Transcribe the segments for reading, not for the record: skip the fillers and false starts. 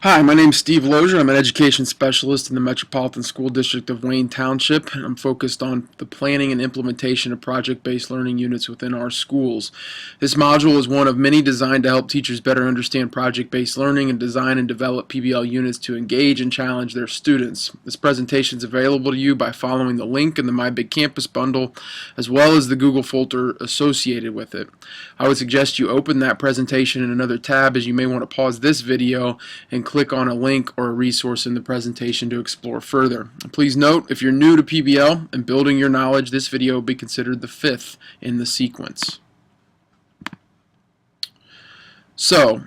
Hi, my name is Steve Lozier. I'm an education specialist in the Metropolitan School District of Wayne Township, and I'm focused on the planning and implementation of project-based learning units within our schools. This module is one of many designed to help teachers better understand project-based learning and design and develop PBL units to engage and challenge their students. This presentation is available to you by following the link in the My Big Campus bundle, as well as the Google folder associated with it. I would suggest you open that presentation in another tab, as you may want to pause this video and click on a link or a resource in the presentation to explore further. Please note, if you're new to PBL and building your knowledge, this video will be considered the fifth in the sequence. So,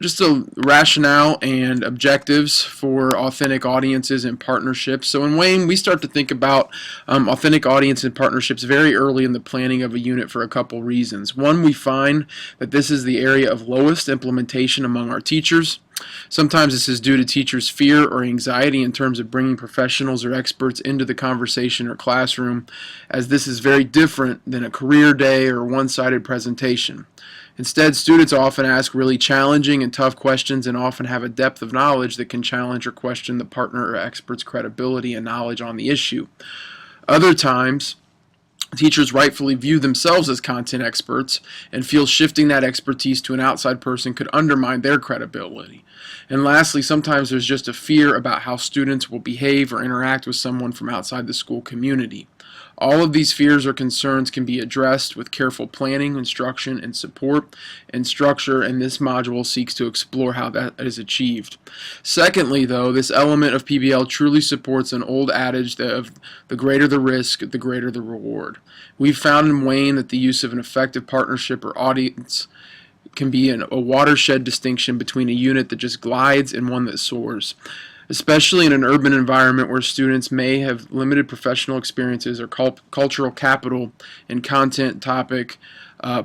just a rationale and objectives for authentic audiences and partnerships. So in Wayne, we start to think about authentic audience and partnerships very early in the planning of a unit for a couple reasons. One, we find that this is the area of lowest implementation among our teachers. Sometimes this is due to teachers' fear or anxiety in terms of bringing professionals or experts into the conversation or classroom, as this is very different than a career day or one-sided presentation. Instead, students often ask really challenging and tough questions and often have a depth of knowledge that can challenge or question the partner or expert's credibility and knowledge on the issue. Other times, teachers rightfully view themselves as content experts and feel shifting that expertise to an outside person could undermine their credibility. And lastly, sometimes there's just a fear about how students will behave or interact with someone from outside the school community. All of these fears or concerns can be addressed with careful planning, instruction, and support and structure, and this module seeks to explore how that is achieved. Secondly, though, this element of PBL truly supports an old adage of the greater the risk, the greater the reward. We've found in Wayne that the use of an effective partnership or audience can be a watershed distinction between a unit that just glides and one that soars, especially in an urban environment where students may have limited professional experiences or cultural capital in content, topic,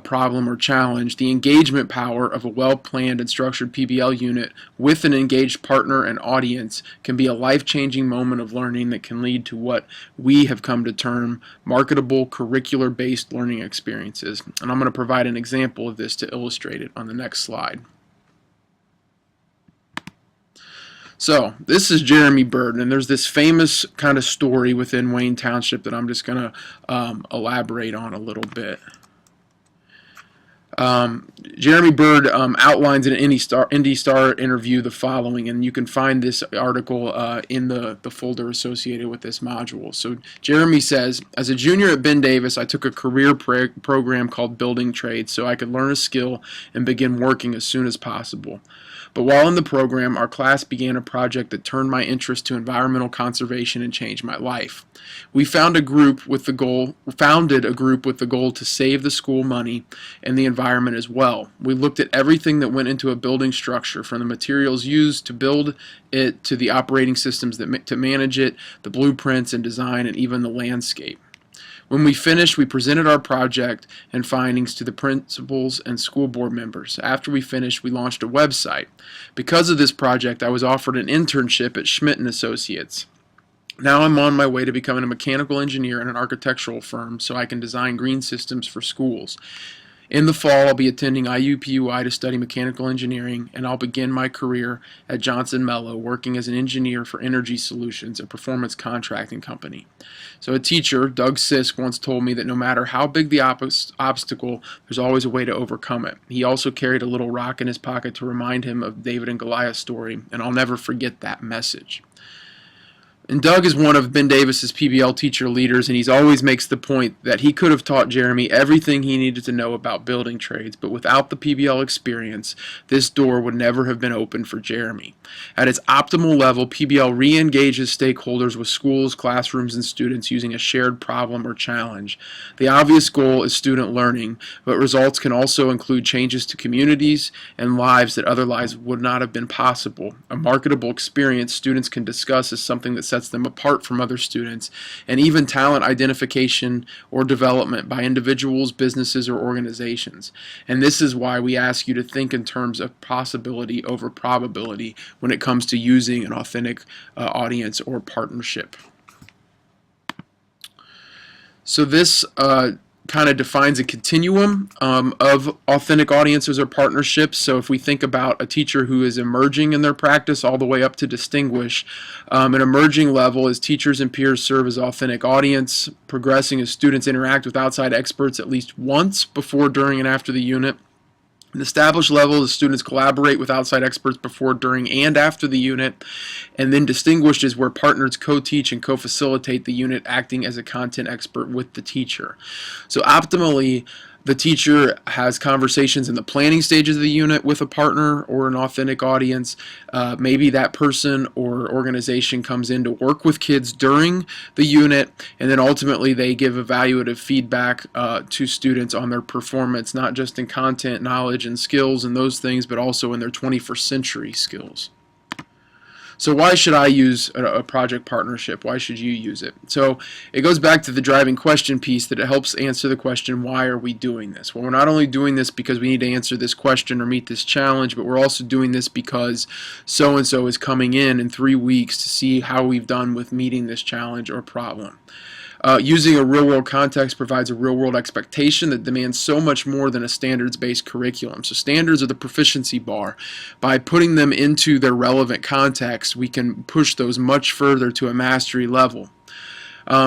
problem, or challenge. The engagement power of a well-planned and structured PBL unit with an engaged partner and audience can be a life-changing moment of learning that can lead to what we have come to term marketable curricular-based learning experiences. And I'm going to provide an example of this to illustrate it on the next slide. So this is Jeremy Bird, and there's this famous kind of story within Wayne Township that I'm just going to elaborate on a little bit. Jeremy Bird outlines in an Indy Star interview the following, and you can find this article in the folder associated with this module. So Jeremy says, as a junior at Ben Davis, I took a career program called Building Trades so I could learn a skill and begin working as soon as possible. But while in the program, our class began a project that turned my interest to environmental conservation and changed my life. We founded a group with the goal to save the school money and the environment as well. We looked at everything that went into a building structure, from the materials used to build it to the operating systems to manage it, the blueprints and design, and even the landscape. When we finished, we presented our project and findings to the principals and school board members. After we finished, we launched a website. Because of this project, I was offered an internship at Schmidt & Associates. Now I'm on my way to becoming a mechanical engineer in an architectural firm so I can design green systems for schools. In the fall, I'll be attending IUPUI to study mechanical engineering, and I'll begin my career at Johnson Mello, working as an engineer for Energy Solutions, a performance contracting company. So a teacher, Doug Sisk, once told me that no matter how big the obstacle, there's always a way to overcome it. He also carried a little rock in his pocket to remind him of David and Goliath's story, and I'll never forget that message. And Doug is one of Ben Davis's PBL teacher leaders, and he always makes the point that he could have taught Jeremy everything he needed to know about building trades, but without the PBL experience, this door would never have been opened for Jeremy. At its optimal level, PBL re-engages stakeholders with schools, classrooms, and students using a shared problem or challenge. The obvious goal is student learning, but results can also include changes to communities and lives that otherwise would not have been possible. A marketable experience students can discuss as something that sets them apart from other students, and even talent identification or development by individuals, businesses, or organizations. And this is why we ask you to think in terms of possibility over probability when it comes to using an authentic audience or partnership. So this kind of defines a continuum of authentic audiences or partnerships. So if we think about a teacher who is emerging in their practice all the way up to distinguish, an emerging level is teachers and peers serve as authentic audience, progressing as students interact with outside experts at least once before, during, and after the unit. An established level is students collaborate with outside experts before, during, and after the unit. And then distinguished is where partners co-teach and co-facilitate the unit, acting as a content expert with the teacher. So optimally, the teacher has conversations in the planning stages of the unit with a partner or an authentic audience. Maybe that person or organization comes in to work with kids during the unit, and then ultimately they give evaluative feedback to students on their performance, not just in content, knowledge, and skills and those things, but also in their 21st century skills. So why should I use a project partnership? Why should you use it? So it goes back to the driving question piece, that it helps answer the question, why are we doing this? Well, we're not only doing this because we need to answer this question or meet this challenge, but we're also doing this because so-and-so is coming in 3 weeks to see how we've done with meeting this challenge or problem. Using a real-world context provides a real-world expectation that demands so much more than a standards-based curriculum. So standards are the proficiency bar. By putting them into their relevant context, we can push those much further to a mastery level.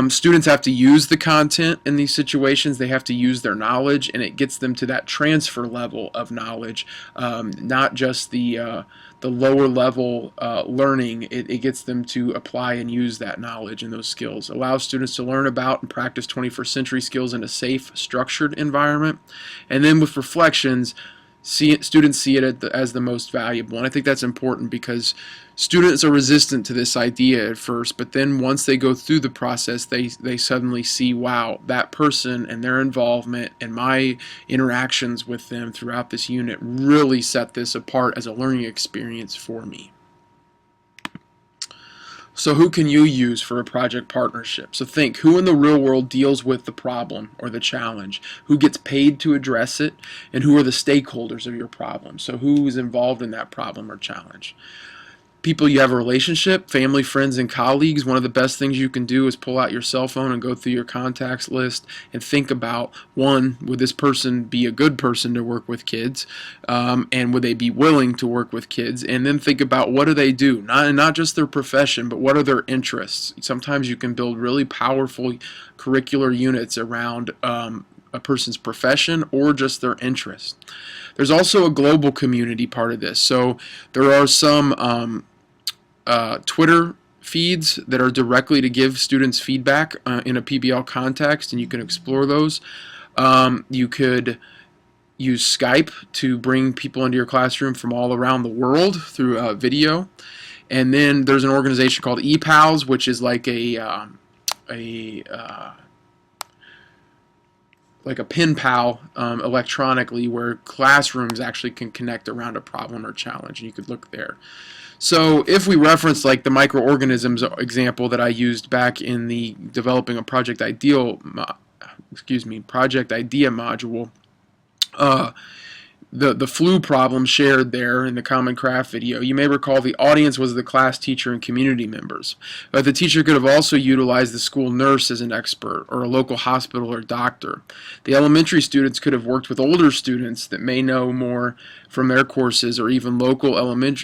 Students have to use the content in these situations. They have to use their knowledge, and it gets them to that transfer level of knowledge, not just the lower level learning. It gets them to apply and use that knowledge and those skills. It allows students to learn about and practice 21st century skills in a safe, structured environment. And then with reflections, students see it as the most valuable. And I think that's important because students are resistant to this idea at first, but then once they go through the process, they suddenly see, wow, that person and their involvement and my interactions with them throughout this unit really set this apart as a learning experience for me. So who can you use for a project partnership? So think, who in the real world deals with the problem or the challenge? Who gets paid to address it? And who are the stakeholders of your problem? So who is involved in that problem or challenge? People you have a relationship, family, friends, and colleagues. One of the best things you can do is pull out your cell phone and go through your contacts list and think about, one, would this person be a good person to work with kids, and would they be willing to work with kids? And then think about, what do they do? Not just their profession, but what are their interests? Sometimes you can build really powerful curricular units around a person's profession or just their interest. There's also a global community part of this. So there are some Twitter feeds that are directly to give students feedback in a PBL context, and you can explore those. You could use Skype to bring people into your classroom from all around the world through video. And then there's an organization called ePals, which is like a pen pal electronically, where classrooms actually can connect around a problem or challenge, and you could look there. So if we reference like the microorganisms example that I used back in the developing a project idea module, the flu problem shared there in the Common Craft video, you may recall the audience was the class teacher and community members. But the teacher could have also utilized the school nurse as an expert, or a local hospital or doctor. The elementary students could have worked with older students that may know more from their courses, or even local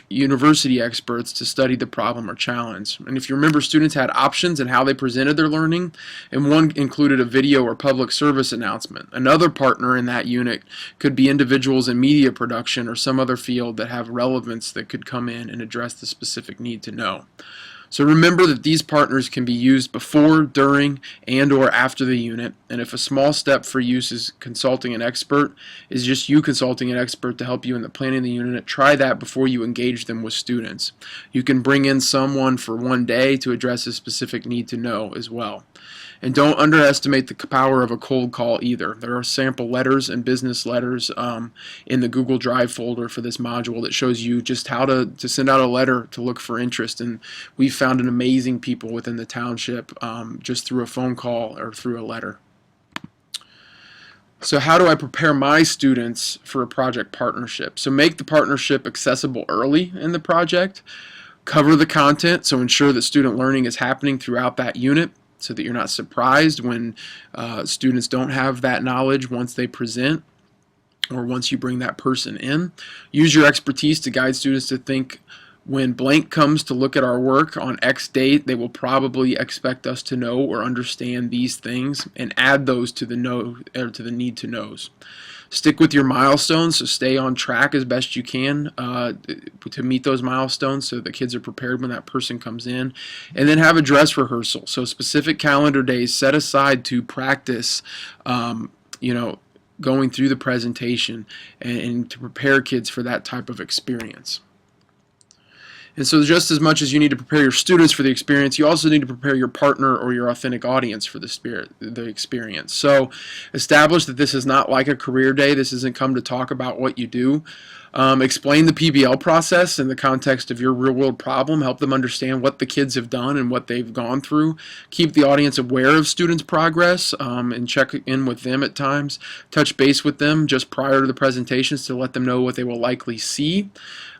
university experts to study the problem or challenge. And if you remember, students had options in how they presented their learning, and one included a video or public service announcement. Another partner in that unit could be individuals in media production or some other field that have relevance that could come in and address the specific need to know. So remember that these partners can be used before, during, and or after the unit, and if a small step for use is consulting an expert, is just you consulting an expert to help you in the planning of the unit, try that before you engage them with students. You can bring in someone for one day to address a specific need to know as well. And don't underestimate the power of a cold call either. There are sample letters and business letters in the Google Drive folder for this module that shows you just how to send out a letter to look for interest. And we've found an amazing people within the township just through a phone call or through a letter. So how do I prepare my students for a project partnership? So make the partnership accessible early in the project. Cover the content, so ensure that student learning is happening throughout that unit. so that you're not surprised when students don't have that knowledge once they present or once you bring that person in. Use your expertise to guide students to think, when blank comes to look at our work on X date, they will probably expect us to know or understand these things, and add those to the know or to the need to knows. Stick with your milestones, so stay on track as best you can to meet those milestones so the kids are prepared when that person comes in. And then have a dress rehearsal, so specific calendar days set aside to practice, going through the presentation and to prepare kids for that type of experience. And so just as much as you need to prepare your students for the experience, you also need to prepare your partner or your authentic audience for the experience. So establish that this is not like a career day. This isn't come to talk about what you do. Explain the PBL process in the context of your real-world problem. Help them understand what the kids have done and what they've gone through. Keep the audience aware of students' progress and check in with them at times. Touch base with them just prior to the presentations to let them know what they will likely see.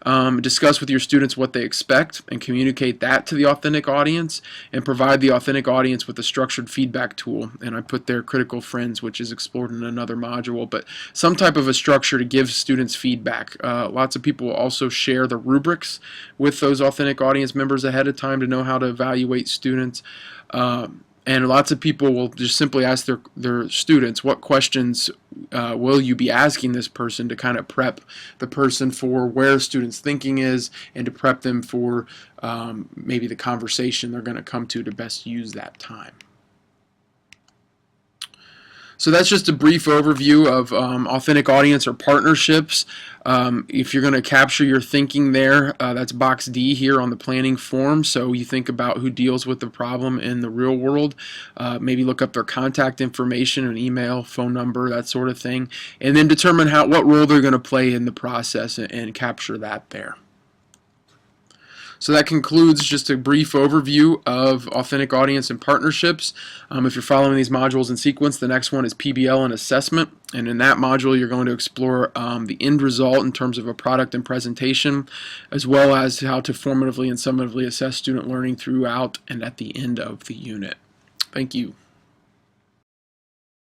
Discuss with your students what they expect and communicate that to the authentic audience, and provide the authentic audience with a structured feedback tool. And I put there critical friends, which is explored in another module, but some type of a structure to give students feedback. Lots of people will also share the rubrics with those authentic audience members ahead of time to know how to evaluate students. And lots of people will just simply ask their students, what questions will you be asking this person, to kind of prep the person for where students' thinking is and to prep them for maybe the conversation they're going to come to best use that time. So that's just a brief overview of authentic audience or partnerships. If you're going to capture your thinking there, that's box D here on the planning form. So you think about who deals with the problem in the real world. Maybe look up their contact information, an email, phone number, that sort of thing. And then determine what role they're going to play in the process and capture that there. So that concludes just a brief overview of authentic audience and partnerships. If you're following these modules in sequence, the next one is PBL and assessment. And in that module, you're going to explore the end result in terms of a product and presentation, as well as how to formatively and summatively assess student learning throughout and at the end of the unit. Thank you.